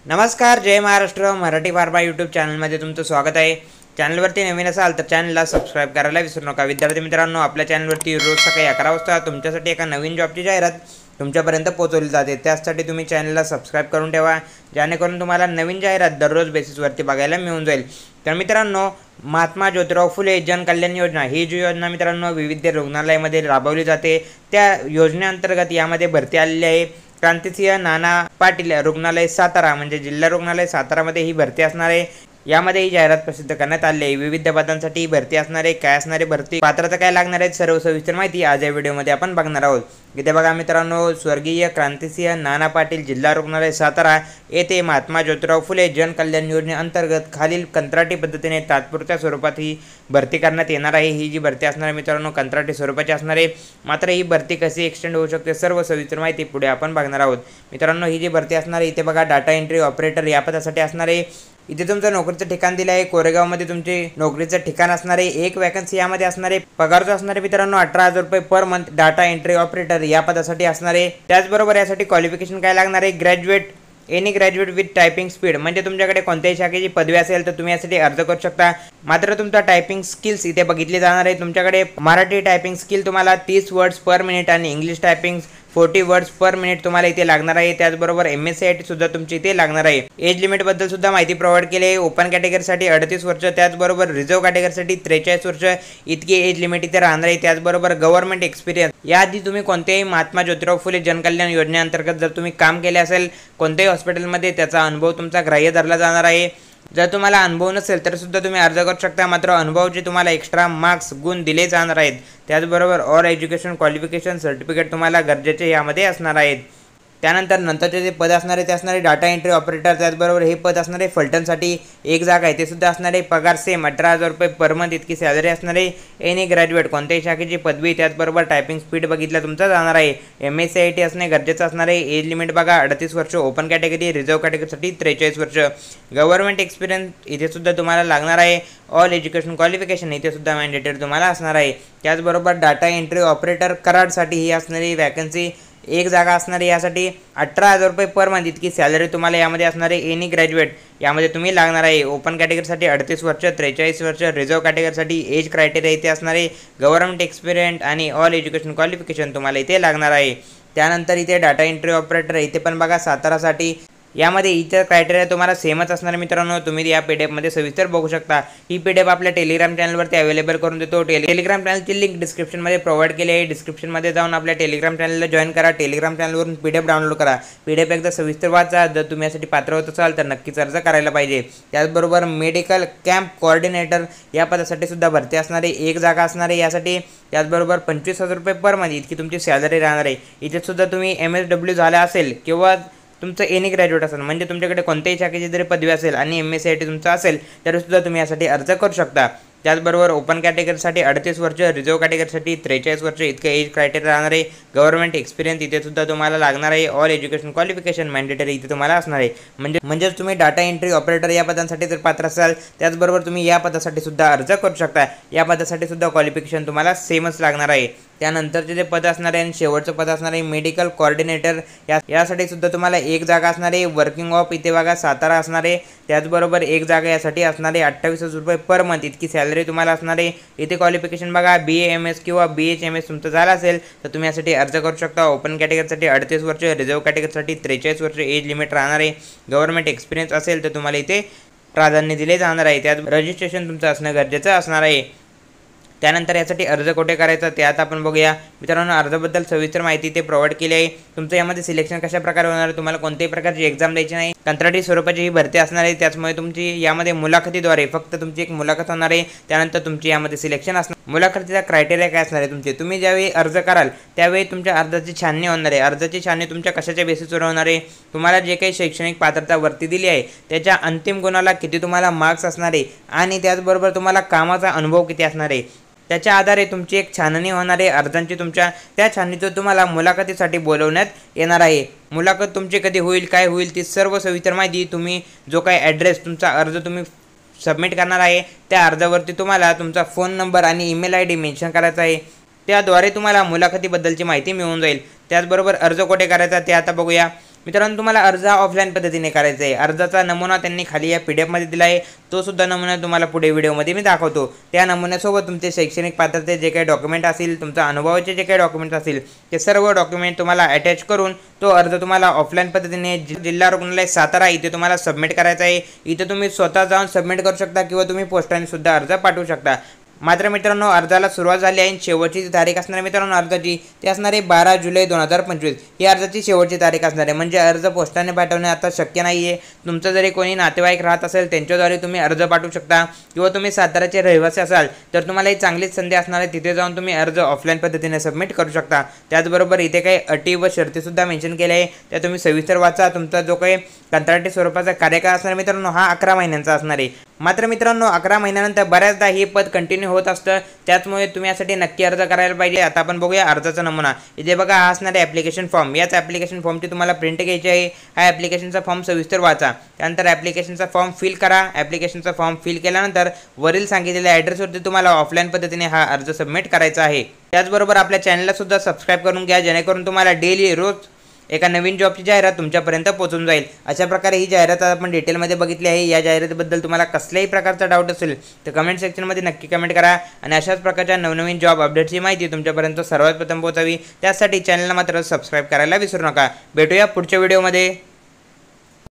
नमस्कार, जय Maharashtra. Marathi pharma YouTube चॅनलमध्ये तुमचं स्वागत आहे. चॅनलवरती नवीन असाल तर चॅनलला सबस्क्राईब करायला विसरू नका. विद्यार्थी मित्रांनो, आपल्या चॅनलवरती रोज सकाळी 11 वाजता तुमच्यासाठी एका नवीन जॉबची जाहिरात तुमच्यापर्यंत पोहोचवली जाते. त्यासाठी तुम्ही चॅनलला सबस्क्राईब करून ठेवा, जेणेकरून तुम्हाला नवीन जाहिरात दररोज बेसिसवरती बघायला मिळून जाईल. तर मित्रांनो, महात्मा ज्योतिराव फुले जनकल्याण योजना ही जी योजना मित्रांनो विविध रुग्णालयामध्ये राबवली जाते, त्या योजनेअंतर्गत यामध्ये भरती आलेली आहे. क्रांतिसिंह नाना पाटील रुग्णालय सातारा म्हणजे जिल्हा रुग्णालय सातारामध्ये ही भरती असणार आहे. यामध्ये ही जाहिरात प्रसिद्ध करण्यात आली आहे. विविध पदांसाठी ही भरती असणार आहे. काय असणारे भरती, पात्रता काय लागणार आहे, सर्व सविस्तर माहिती आज या व्हिडिओमध्ये आपण बघणार आहोत. इथे बघा मित्रांनो, स्वर्गीय क्रांतिसिंह नाना पाटील जिल्हा रुग्णालय सातारा येथे महात्मा ज्योतिराव फुले जनकल्याण योजनेअंतर्गत खालील कंत्राटी पद्धतीने तात्पुरत्या स्वरूपात ही भरती करण्यात येणार आहे. ही जी भरती असणार आहे मित्रांनो कंत्राटी स्वरूपाची असणार आहे. मात्र ही भरती कशी एक्सटेंड होऊ शकते, सर्व सविस्तर माहिती पुढे आपण बघणार आहोत. मित्रांनो, ही जी भरती असणार आहे इथे बघा डाटा एंट्री ऑपरेटर या पदासाठी असणार आहे. इथे तुमचं नोकरीचं ठिकाण दिलं आहे. कोरेगावमध्ये तुमचे नोकरीचं ठिकाण असणार आहे. एक वॅकन्सी यामध्ये असणार आहे. पगार जो असणार आहे मित्रांनो 18,000 रुपये per month data entry operator या पदासाठी असणार आहे. त्याचबरोबर यासाठी क्वालिफिकेशन काय लागणार आहे, graduate, any graduate with typing speed, म्हणजे तुमच्याकडे कोणत्याही शाखेची पदवी असेल तर तुम्ही यासाठी अर्ज करू शकता. मात्र तुमचा टायपिंग स्किल्स इथे बघितले जाणार आहे. तुमच्याकडे मराठी टायपिंग स्किल तुम्हाला 30 वर्ड्स पर मिनिट आणि English typing 40 words per minute तुम्हाला इथे लागणार आहे. त्याचबरोबर MSCIT सुद्धा तुमची इथे लागणार आहे. एज लिमिट बद्दल सुद्धा माहिती प्रोव्हाइड केली आहे. ओपन कॅटेगरीसाठी 38 वर्ष, त्याचबरोबर रिझर्व्ह कॅटेगरीसाठी 43 वर्ष इतकी एज लिमिट इथे राहणार आहे. त्याचबरोबर गव्हर्नमेंट एक्सपिरियन्स, याआधी तुम्ही कोणत्याही महात्मा ज्योतिराव फुले जनकल्याण योजनेअंतर्गत जर तुम्ही काम केले असेल कोणत्याही हॉस्पिटलमध्ये, त्याचा अनुभव तुमचा ग्राह्य धरला जाणार आहे. जर तुम्हाला अनुभव नसेल तर सुद्धा तुम्ही अर्ज करू शकता. मात्र अनुभवाचे तुम्हाला एक्स्ट्रा मार्क्स गुण दिले जाणार आहेत. त्याचबरोबर ऑल एज्युकेशन क्वालिफिकेशन सर्टिफिकेट तुम्हाला गरजेचे यामध्ये असणार आहेत. त्यानंतर नंतरचे जे पद असणार आहे ते असणारे डाटा एंट्री ऑपरेटर. त्याचबरोबर हे पद असणार आहे फलटणसाठी एक जागा आहे, ते सुद्धा असणार आहे. पगार सेम 18,000 रुपये पर मंथ इतकी सॅलरी असणार आहे. एनी ग्रॅज्युएट कोणत्याही शाखेची पदवी, त्याचबरोबर टायपिंग स्पीड बघितला तुमचा जाणार आहे. MSCIT असणे गरजेचं असणार आहे. एज लिमिट बघा 38 वर्ष. ओपन कॅटेगरी, रिझर्व्ह कॅटेगरीसाठी 43 वर्ष. गव्हर्नमेंट एक्सपिरियन्स इथे सुद्धा तुम्हाला लागणार आहे. ऑल एज्युकेशन क्वालिफिकेशन इथे सुद्धा मॅन्डेटरी तुम्हाला असणार आहे. त्याचबरोबर डाटा एंट्री ऑपरेटर कराडसाठी ही असणारी वॅकन्सी एक जागा असणार आहे. यासाठी 18,000 रुपये पर मंथ इतकी सॅलरी तुम्हाला यामध्ये असणार आहे. एनी ग्रॅज्युएट यामध्ये तुम्ही लागणार आहे. ओपन कॅटेगरीसाठी 38 वर्ष, 43 वर्ष. रिझर्व्ह कॅटेगरीसाठी एज क्रायटेरिया इथे असणार आहे. गव्हर्नमेंट एक्सपिरियन्स आणि ऑल एज्युकेशन क्वालिफिकेशन तुम्हाला इथे लागणार आहे. त्यानंतर इथे डाटा एंट्री ऑपरेटर इथे पण बघा सातारासाठी, यामध्ये इतर क्रायटेरिया तुम्हाला सेमच असणार मित्रांनो. तुम्ही या PDF मध्ये सविस्तर बघू शकता. ही PDF आपल्या टेलिग्राम चॅनलवरती अवेलेबल करून देतो. टेलिग्राम चॅनलची लिंक डिस्क्रिप्शनमध्ये प्रोव्हाइड केली आहे. डिस्क्रिप्शनमध्ये जाऊन आपल्या टेलिग्राम चॅनलला जॉईन करा. टेलिग्राम चॅनलवरून PDF डाउनलोड करा. PDF एकदा सविस्तर वाचा. जर तुम्ही यासाठी पात्र होत असाल तर नक्कीच अर्ज करायला पाहिजे. त्याचबरोबर मेडिकल कॅम्प कोऑर्डिनेटर या पदासाठी सुद्धा भरती असणार आहे. एक जागा असणार आहे यासाठी. त्याचबरोबर 25,000 रुपये पर मंथ इतकी तुमची सॅलरी राहणार आहे. इथे सुद्धा तुम्ही MSW झाला असेल किंवा तुमचं एनी ग्रॅज्युएट असेल, म्हणजे तुमच्याकडे कोणत्याही शाखेची जरी पदवी असेल आणि MSCIT तुमचं असेल तरी सुद्धा तुम्ही यासाठी अर्ज करू शकता. त्याचबरोबर ओपन कॅटेगरीसाठी 38 वर्ष, रिझर्व्ह कॅटेगरीसाठी 43 वर्ष इतकं एज क्रायटेरिया राहणार आहे. गव्हर्नमेंट एक्सपिरियन्स इथे सुद्धा तुम्हाला लागणार आहे. ऑल एज्युकेशन क्वालिफिकेशन मॅन्डेटरी इथे तुम्हाला असणार आहे. म्हणजे तुम्ही डाटा एंट्री ऑपरेटर या पदांसाठी जर पात्र असाल, त्याचबरोबर तुम्ही या पदासाठी सुद्धा अर्ज करू शकता. या पदासाठी सुद्धा क्वालिफिकेशन तुम्हाला सेमच लागणार आहे. त्यानंतरचे जे पद असणार आहे आणि शेवटचं पद असणार आहे मेडिकल कोऑर्डिनेटर, यासाठी सुद्धा तुम्हाला एक जागा असणार आहे. वर्किंग ऑफ इथे बघा सातारा असणार आहे. त्याचबरोबर एक जागा यासाठी असणार आहे. 28,000 रुपये पर मंथ इतकी सॅलरी तुम्हाला असणार आहे. इथे क्वालिफिकेशन बघा BAMS किंवा BHMS तुमचं झालं असेल तर तुम्ही यासाठी अर्ज करू शकता. ओपन कॅटेगरीसाठी 38 वर्ष, रिझर्व्ह कॅटेगरीसाठी 43 वर्ष एज लिमिट राहणार आहे. गव्हर्नमेंट एक्सपिरियन्स असेल तर तुम्हाला इथे प्राधान्य दिले जाणार आहे. त्यात रजिस्ट्रेशन तुमचं असणं गरजेचं असणार आहे. त्यानंतर यासाठी अर्ज कुठे करायचा ते आता आपण बघूया. मित्रांनो, अर्जाबद्दल सविस्तर माहिती ते प्रोव्हाइड केली आहे. तुमचं यामध्ये सिलेक्शन कशा प्रकारे होणार आहे, तुम्हाला कोणत्याही प्रकारची एक्झाम द्यायची नाही. कंत्राटी स्वरूपाची ही भरती असणार आहे. त्याचमुळे तुमची यामध्ये मुलाखतीद्वारे फक्त तुमची एक मुलाखत होणार आहे. त्यानंतर तुमची यामध्ये सिलेक्शन असणार. मुलाखतीचा क्रायटेरिया काय असणार आहे तुमचे, तुम्ही ज्यावेळी अर्ज कराल त्यावेळी तुमच्या अर्जाची छाननी होणार आहे. अर्जाची छाननी तुमच्या कशाच्या बेसिसवर होणार आहे, तुम्हाला जे काही शैक्षणिक पात्रता वरती दिली आहे त्याच्या अंतिम गुणाला किती तुम्हाला मार्क्स असणार आहे आणि त्याचबरोबर तुम्हाला कामाचा अनुभव किती असणार आहे, त्याच्या आधारे तुमची एक छाननी होणार आहे अर्जांची. तुमच्या त्या छाननीतून तुम्हाला मुलाखतीसाठी बोलवण्यात येणार आहे. मुलाखत तुमची कधी होईल, काय होईल, ती सर्व सविस्तर माहिती तुम्ही जो काही ॲड्रेस तुमचा अर्ज तुम्ही सबमिट करणार आहे त्या अर्जावरती तुम्हाला तुमचा फोन नंबर आणि ईमेल ID मेन्शन करायचा आहे. त्याद्वारे तुम्हाला मुलाखतीबद्दलची माहिती मिळून जाईल. त्याचबरोबर अर्ज कुठे करायचा ते आता बघूया. मित्रांनो तुम्हाला अर्ज ऑफलाईन पद्धतीने करायचा आहे। अर्जाचा नमुना त्यांनी खाली या PDF मध्ये दिला आहे, तो सुद्धा नमुना तुम्हाला पुढे व्हिडिओमध्ये मी दाखवतो। त्या नमुन्यासोबत तुमचे शैक्षणिक पात्रते जे काही डॉक्युमेंट असतील, तुमचा अनुभवाचे जे काही डॉक्युमेंट असतील ते सर्व डॉक्युमेंट तुम्हाला अटॅच करून तो अर्ज तुम्हाला ऑफलाईन पद्धतीने जिल्हा रुग्णालय सातारा इथे तुम्हाला सबमिट करायचा आहे। इथे तुम्ही स्वतः जाऊन सबमिट करू शकता किंवा तुम्ही पोस्टाने सुद्धा अर्ज पाठवू शकता। मात्र मित्रांनो अर्जाला सुरुवात झाली आहे। शेवटची तारीख असणार आहे मित्रांनो अर्जाची ती असणार आहे 12 जुलै 2025 ही अर्जाची शेवटची तारीख असणार आहे। म्हणजे अर्ज पोस्टाने पाठवणे आता शक्य नाही आहे। तुमचं जरी कोणी नातेवाईक राहत असेल त्यांच्याद्वारे तुम्ही अर्ज पाठवू शकता किंवा तुम्ही साताराचे रहिवासी असाल तर तुम्हाला ही चांगलीच संधी असणार आहे, तिथे जाऊन तुम्ही अर्ज ऑफलाईन पद्धतीने सबमिट करू शकता। त्याचबरोबर इथे काही अटी व शर्ती सुद्धा मेन्शन केल्या आहे, त्या तुम्ही सविस्तर वाचा। तुमचा जो काही कंत्राटी स्वरूपाचा कार्यकाळ असणार मित्रांनो हा 11 महिन्यांचा असणार आहे। मात्र मित्रांनो 11 महिन्यानंतर बऱ्याचदा हे पद कंटिन्यू होत असतं, त्याचमुळे तुम्ही यासाठी नक्की अर्ज करायला पाहिजे। आता आपण बघूया अर्जाचा नमुना। इथे बघा हा असणार आहे ॲप्लिकेशन फॉर्म। याच ॲप्लिकेशन फॉर्मची तुम्हाला प्रिंट घ्यायची आहे। हा ॲप्लिकेशनचा फॉर्म सविस्तर वाचा, त्यानंतर ॲप्लिकेशनचा फॉर्म फिल करा। ॲप्लिकेशनचा फॉर्म फिल केल्यानंतर वरील सांगितलेल्या ॲड्रेसवरती तुम्हाला ऑफलाईन पद्धतीने हा अर्ज सबमिट करायचा आहे। त्याचबरोबर आपल्या चॅनलला सुद्धा सबस्क्राईब करून घ्या, जेणेकरून तुम्हाला डेली रोज एका नवीन जॉबची जाहिरात तुमच्यापर्यंत पोहोचून जाईल। अशा प्रकारे ही जाहिरात आपण डिटेलमध्ये बघितली आहे। या जाहिरातीबद्दल तुम्हाला कसल्याही प्रकारचा डाऊट असेल तर कमेंट सेक्शनमध्ये नक्की कमेंट करा आणि अशाच प्रकारच्या नवनवीन जॉब अपडेट्सची माहिती तुमच्यापर्यंत सर्वात प्रथम पोहोचावी त्यासाठी चॅनलला मात्र सबस्क्राईब करायला विसरू नका। भेटूया पुढच्या व्हिडिओमध्ये।